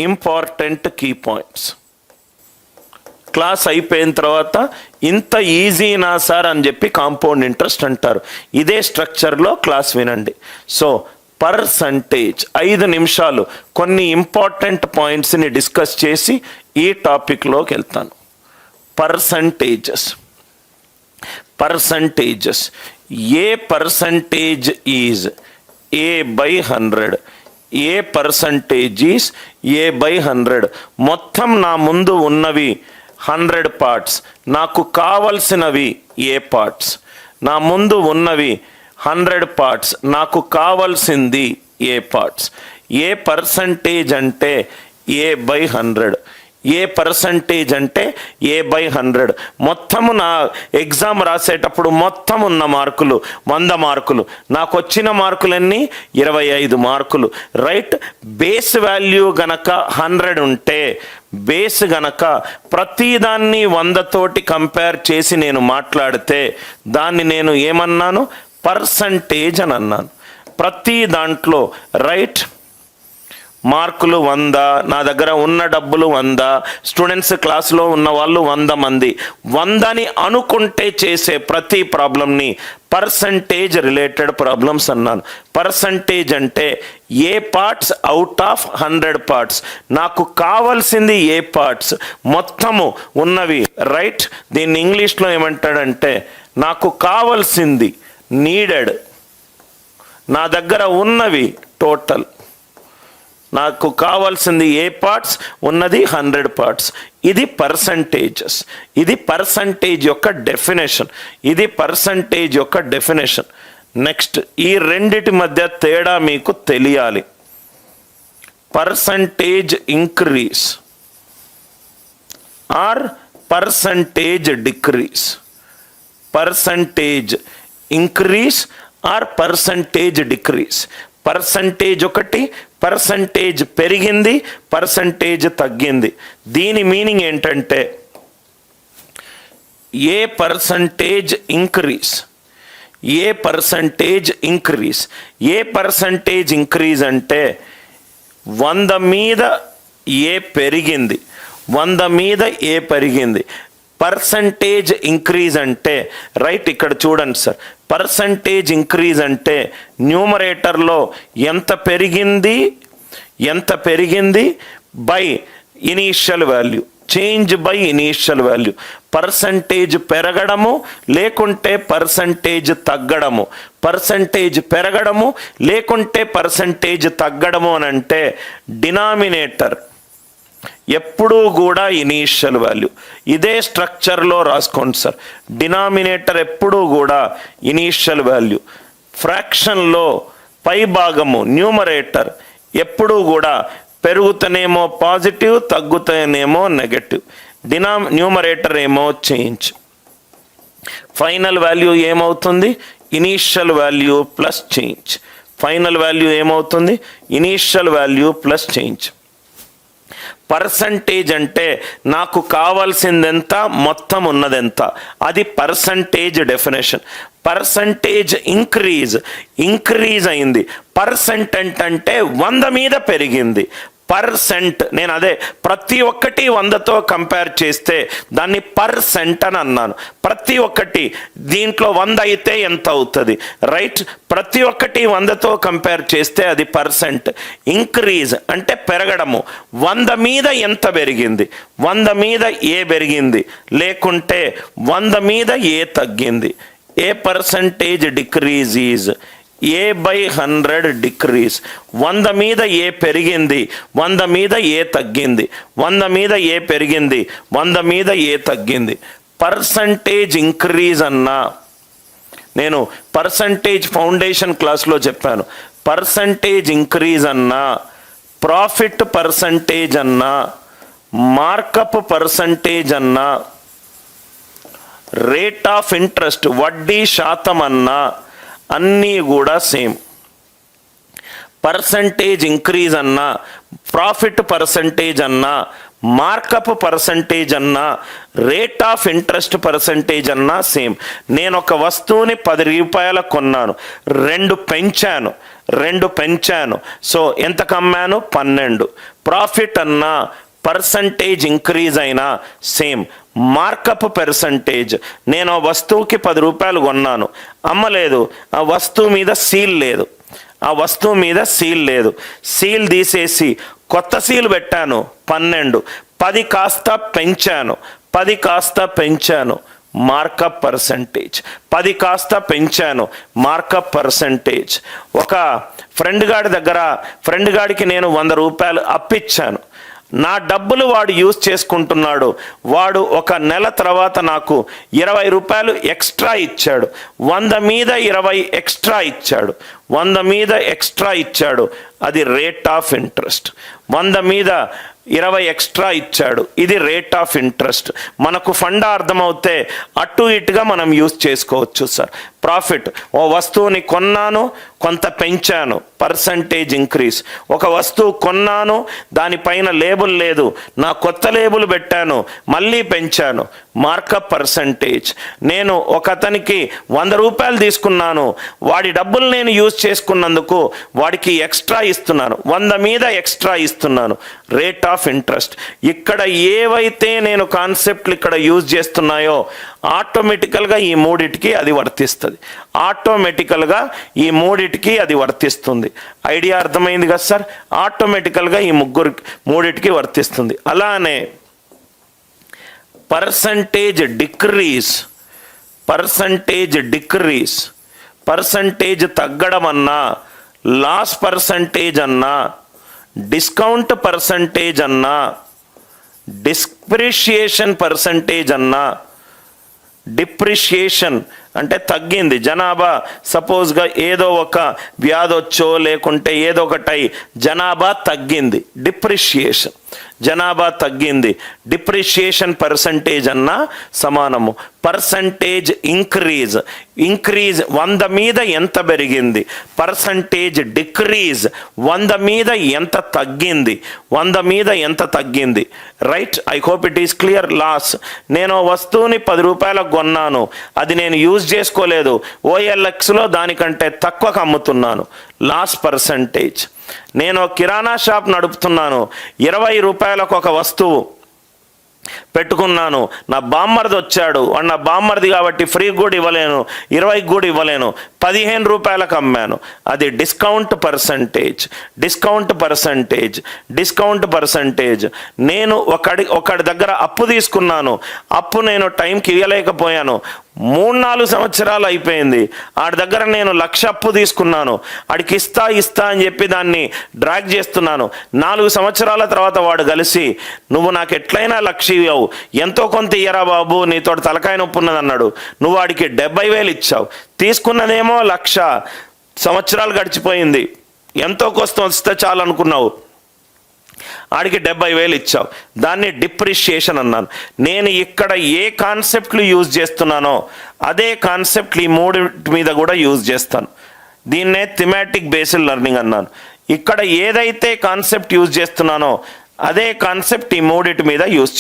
Important key points. Class అయిపోయిన తర్వాత ఇంత ఈజీనా సార్ అని చెప్పి కాంపౌండ్ ఇంట్రెస్ట్ అంటారు. ఇదే స్ట్రక్చర్లో క్లాస్ వినండి. సో పర్సంటేజ్ 5 నిమిషాలు కొన్ని ఇంపార్టెంట్ పాయింట్స్ని డిస్కస్ చేసి ఈ టాపిక్లోకి వెళ్తాను. Percentages A percentage is A by 100. A percentage is A by 100. మొత్తం నా ముందు ఉన్నవి 100 పార్ట్స్, నాకు కావలసినవి ఏ పార్ట్స్. నా ముందు ఉన్నవి 100 పార్ట్స్, నాకు కావలసింది ఏ పార్ట్స్. ఏ పర్సంటేజ్ అంటే ఏ బై 100. ఏ పర్సంటేజ్ అంటే ఏ బై 100. మొత్తము నా ఎగ్జామ్ రాసేటప్పుడు మొత్తం ఉన్న మార్కులు 100 మార్కులు, నాకు వచ్చిన మార్కులన్నీ 25 మార్కులు. రైట్. బేస్ వాల్యూ గనక 100 ఉంటే, బేస్ గనక ప్రతిదాన్ని 100 తోటి కంపేర్ చేసి నేను మాట్లాడితే దాన్ని నేను ఏమన్నాను? పర్సంటేజ్ అని అన్నాను. ప్రతి దాంట్లో రైట్ మార్కులు 100, నా దగ్గర ఉన్న డబ్బులు 100, స్టూడెంట్స్ క్లాస్లో ఉన్న వాళ్ళు 100 మంది, 100ని అనుకుంటే చేసే ప్రతి ప్రాబ్లంని పర్సంటేజ్ రిలేటెడ్ ప్రాబ్లమ్స్ అన్నాను. పర్సంటేజ్ అంటే ఏ పార్ట్స్ అవుట్ ఆఫ్ 100 పార్ట్స్, నాకు కావాల్సింది ఏ పార్ట్స్ మొత్తము ఉన్నవి. రైట్. దీన్ని ఇంగ్లీష్లో ఏమంటాడంటే నాకు కావాల్సింది నీడెడ్, నా దగ్గర ఉన్నవి టోటల్. నాకు కావాల్సింది ఏ పార్ట్స్, ఉన్నది 100 పార్ట్స్. ఇది పర్సంటేజెస్. ఇది పర్సంటేజ్ యొక్క డెఫినేషన్. ఇది పర్సంటేజ్ యొక్క డెఫినేషన్. నెక్స్ట్, ఈ రెండిటి మధ్య తేడా మీకు తెలియాలి. Percentage increase or percentage decrease. Percentage increase or percentage decrease. Percentage ఒకటి, పర్సంటేజ్ పెరిగింది, పర్సంటేజ్ తగ్గింది. దీని మీనింగ్ ఏంటంటే ఏ పర్సంటేజ్ ఇంక్రీజ్, ఏ పర్సంటేజ్ ఇంక్రీజ్. ఏ పర్సంటేజ్ ఇంక్రీజ్ అంటే 100 మీద ఏ పెరిగింది, 100 మీద ఏ పెరిగింది. పర్సంటేజ్ ఇంక్రీజ్ అంటే రైట్ ఇక్కడ చూడండి సార్, పర్సంటేజ్ ఇంక్రీజ్ అంటే న్యూమరేటర్లో ఎంత పెరిగింది by initial value, change by initial value. Percentage పెరగడము లేకుంటే పర్సంటేజ్ తగ్గడము, పర్సంటేజ్ పెరగడము లేకుంటే పర్సంటేజ్ తగ్గడము అని అంటే డినామినేటర్ ఎప్పుడూ కూడా ఇనీషియల్ వాల్యూ. ఇదే స్ట్రక్చర్లో రాసుకోండి సార్. డినామినేటర్ ఎప్పుడూ కూడా ఇనీషియల్ వాల్యూ. ఫ్రాక్షన్లో పై భాగము న్యూమరేటర్ ఎప్పుడూ కూడా పెరుగుతనేమో పాజిటివ్, తగ్గుతనేమో నెగటివ్. న్యూమరేటర్ ఏమో చేంజ్. ఫైనల్ వాల్యూ ఏమవుతుంది? Initial value plus change. Final value ఏమవుతుంది? Initial value plus change. Percentage అంటే నాకు కావాల్సిందెంత, మొత్తం ఉన్నదెంత, అది పర్సంటేజ్ డెఫినేషన్. పర్సంటేజ్ ఇంక్రీజ్ అయింది. పర్సెంట్ అంటే 100 మీద పెరిగింది. పర్సెంట్, నేను అదే ప్రతి ఒక్కటి 100తో కంపేర్ చేస్తే దాన్ని పర్సెంట్ అని అన్నాను. ప్రతి ఒక్కటి దీంట్లో 100 అయితే ఎంత అవుతుంది? రైట్. ప్రతి ఒక్కటి 100తో కంపేర్ చేస్తే అది పర్సెంట్. ఇంక్రీజ్ అంటే పెరగడము. 100 మీద ఎంత పెరిగింది, 100 మీద ఏ పెరిగింది లేకుంటే 100 మీద ఏ తగ్గింది. A percentage decrease is A by 100 decrease. 100 మీద ఏ పెరిగింది, 100 మీద ఏ తగ్గింది, 100 మీద ఏ పెరిగింది, 100 మీద ఏ తగ్గింది. పర్సంటేజ్ ఇంక్రీజ్ అన్నా నేను పర్సంటేజ్ ఫౌండేషన్ క్లాస్లో చెప్పాను. పర్సంటేజ్ ఇంక్రీజ్ అన్నా, ప్రాఫిట్ పర్సంటేజ్ అన్నా, మార్కప్ పర్సంటేజ్ అన్నా, రేట్ ఆఫ్ ఇంట్రెస్ట్ వడ్డీ శాతం అన్నా అన్నీ కూడా సేమ్. పర్సంటేజ్ ఇంక్రీజ్ అన్నా, ప్రాఫిట్ పర్సంటేజ్ అన్నా, మార్కప్ పర్సంటేజ్ అన్నా, రేట్ ఆఫ్ ఇంట్రెస్ట్ పర్సంటేజ్ అన్నా సేమ్. నేను ఒక వస్తువుని 10 రూపాయలకు కొన్నాను, 2 పెంచాను. 2 పెంచాను. సో ఎంతకు అమ్మాను? 12. ప్రాఫిట్ అన్నా పర్సంటేజ్ ఇంక్రీజ్ అయినా సేమ్. మార్కప్ పర్సంటేజ్, నేను ఆ వస్తువుకి 10 రూపాయలు కొన్నాను, అమ్మలేదు, ఆ వస్తువు మీద సీల్ లేదు, ఆ వస్తువు మీద సీల్ లేదు, సీల్ తీసేసి కొత్త సీల్ పెట్టాను 12, 10 కాస్త పెంచాను, 10 కాస్త పెంచాను, మార్కప్ పర్సంటేజ్, 10 కాస్త పెంచాను, మార్కప్ పర్సంటేజ్. ఒక ఫ్రెండ్ గాడికి నేను 100 రూపాయలు అప్పిచ్చాను, నా డబ్బులు వాడు యూజ్ చేసుకుంటున్నాడు, వాడు ఒక నెల తర్వాత నాకు 20 రూపాయలు ఎక్స్ట్రా ఇచ్చాడు, 100 మీద 20 ఎక్స్ట్రా ఇచ్చాడు, 100 మీద ఎక్స్ట్రా ఇచ్చాడు, అది రేట్ ఆఫ్ ఇంట్రెస్ట్. 100 మీద 20 ఎక్స్ట్రా ఇచ్చాడు, ఇది రేట్ ఆఫ్ ఇంట్రెస్ట్. మనకు ఫండా అర్థమవుతే అటు ఇటుగా మనం యూజ్ చేసుకోవచ్చు సార్. ప్రాఫిట్, ఓ వస్తువుని కొన్నాను, కొంత పెంచాను, పర్సంటేజ్ ఇంక్రీజ్. ఒక వస్తువు కొన్నాను, దానిపైన లేబుల్ లేదు, నా కొత్త లేబుల్ పెట్టాను, మళ్ళీ పెంచాను, మార్కప్ పర్సంటేజ్. నేను ఒక అతనికి 100 రూపాయలు తీసుకున్నాను, వాడి డబ్బులు నేను యూజ్ చేసుకున్నందుకు వాడికి ఎక్స్ట్రా ఇస్తున్నాను, 100 మీద ఎక్స్ట్రా ఇస్తున్నాను, రేట్ ఆఫ్ ఇంట్రెస్ట్. ఇక్కడ ఏవైతే నేను కాన్సెప్ట్లు ఇక్కడ యూజ్ చేస్తున్నాయో ఆటోమేటికల్గా ఈ మూడిటికి అది వర్తిస్తుంది, ఆటోమేటికల్గా ఈ మూడిటికి అది వర్తిస్తుంది. ఐడియా అర్థమైంది కదా సార్? ఆటోమేటికల్గా ఈ మూడిటికి వర్తిస్తుంది. అలానే పర్సంటేజ్ డిక్రీజ్, పర్సంటేజ్ తగ్గడం అన్నా, లాస్ పర్సంటేజ్ అన్నా, డిస్కౌంట్ పర్సంటేజ్ అన్నా, డిప్రిషియేషన్ పర్సంటేజ్ అన్నా. డిప్రిషియేషన్ అంటే తగ్గింది జనాభా, సపోజ్గా ఏదో ఒక వ్యాధొచ్చో లేకుంటే ఏదో ఒకటై జనాభా తగ్గింది, డిప్రిషియేషన్, జనాభా తగ్గింది, డిప్రిషియేషన్ పర్సంటేజ్ అన్నా సమానము. పర్సంటేజ్ ఇంక్రీజ్, 100 మీద ఎంత పెరిగింది, పర్సంటేజ్ డిక్రీజ్, 100 మీద ఎంత తగ్గింది, 100 మీద ఎంత తగ్గింది. Right, I hope it is clear. Loss, నేను వస్తువుని 10 రూపాయలకు కొన్నాను, అది నేను యూజ్ చేసుకోలేదు, OLXలో దానికంటే తక్కువకు అమ్ముతున్నాను, లాస్ పర్సంటేజ్. నేను కిరాణా షాప్ నడుపుతున్నాను, 20 రూపాయలకు ఒక వస్తువు పెట్టుకున్నాను, నా బామ్మర్ది వచ్చాడు, వాడు నా బామ్మర్ది కాబట్టి ఫ్రీ కూడా ఇవ్వలేను, 20 కూడా ఇవ్వలేను, 15 రూపాయలకు అమ్మాను, అది డిస్కౌంట్ పర్సంటేజ్. నేను ఒకడి దగ్గర అప్పు తీసుకున్నాను, అప్పు నేను టైంకి ఇవ్వలేకపోయాను, 3-4 సంవత్సరాలు అయిపోయింది, ఆడి దగ్గర నేను 1,00,000 అప్పు తీసుకున్నాను, ఆడికి ఇస్తా అని చెప్పి దాన్ని డ్రాగ్ చేస్తున్నాను. 4 సంవత్సరాల తర్వాత వాడు కలిసి, నువ్వు నాకు ఎట్లయినా 1,00,000 ఇవ్వవు, ఎంతో కొంత ఇయ్యరా బాబు, నీతో తలకాయ నొప్పి ఉన్నది అన్నాడు. నువ్వు వాడికి 70,000 ఇచ్చావు, తీసుకున్నదేమో 1,00,000. సంవత్సరాలు గడిచిపోయింది, ఎంతో కొంత వస్తే చాలు అనుకున్నావు, ఆడికి 70,000 ఇచ్చావు, దాన్ని డిప్రిషియేషన్ అన్నాను. నేను ఇక్కడ ఏ కాన్సెప్ట్లు యూజ్ చేస్తున్నానో అదే కాన్సెప్ట్లు ఈ మూడింటి మీద కూడా యూజ్ చేస్తాను. దీన్నే థిమాటిక్ బేస్డ్ లెర్నింగ్ అన్నాను. ఇక్కడ ఏదైతే కాన్సెప్ట్ యూజ్ చేస్తున్నానో అదే కాన్సెప్ట్ ఈ మూడిటి మీద యూజ్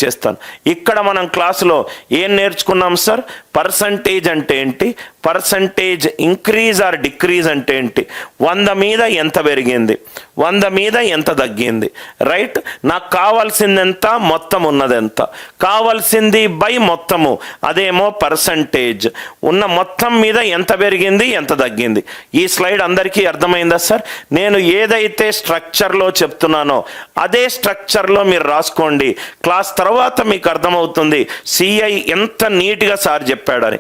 చేస్తాను. ఇక్కడ మనం క్లాసులో ఏం నేర్చుకున్నాం సార్? పర్సంటేజ్ అంటే ఏంటి, పర్సంటేజ్ ఇంక్రీజ్ ఆర్ డిక్రీజ్ అంటే ఏంటి, 100 మీద ఎంత పెరిగింది, 100 మీద ఎంత తగ్గింది. రైట్, నాకు కావాల్సింది ఎంత, మొత్తం ఉన్నది ఎంత, కావాల్సింది బై మొత్తము, అదేమో పర్సంటేజ్. ఉన్న మొత్తం మీద ఎంత పెరిగింది, ఎంత తగ్గింది. ఈ స్లైడ్ అందరికీ అర్థమైందా సార్? నేను ఏదైతే స్ట్రక్చర్లో చెప్తున్నానో అదే స్ట్రక్చర్లో మీరు రాసుకోండి, క్లాస్ తర్వాత మీకు అర్థమవుతుంది సిఐ ఎంత నీట్గా సార్ చెప్పాడని.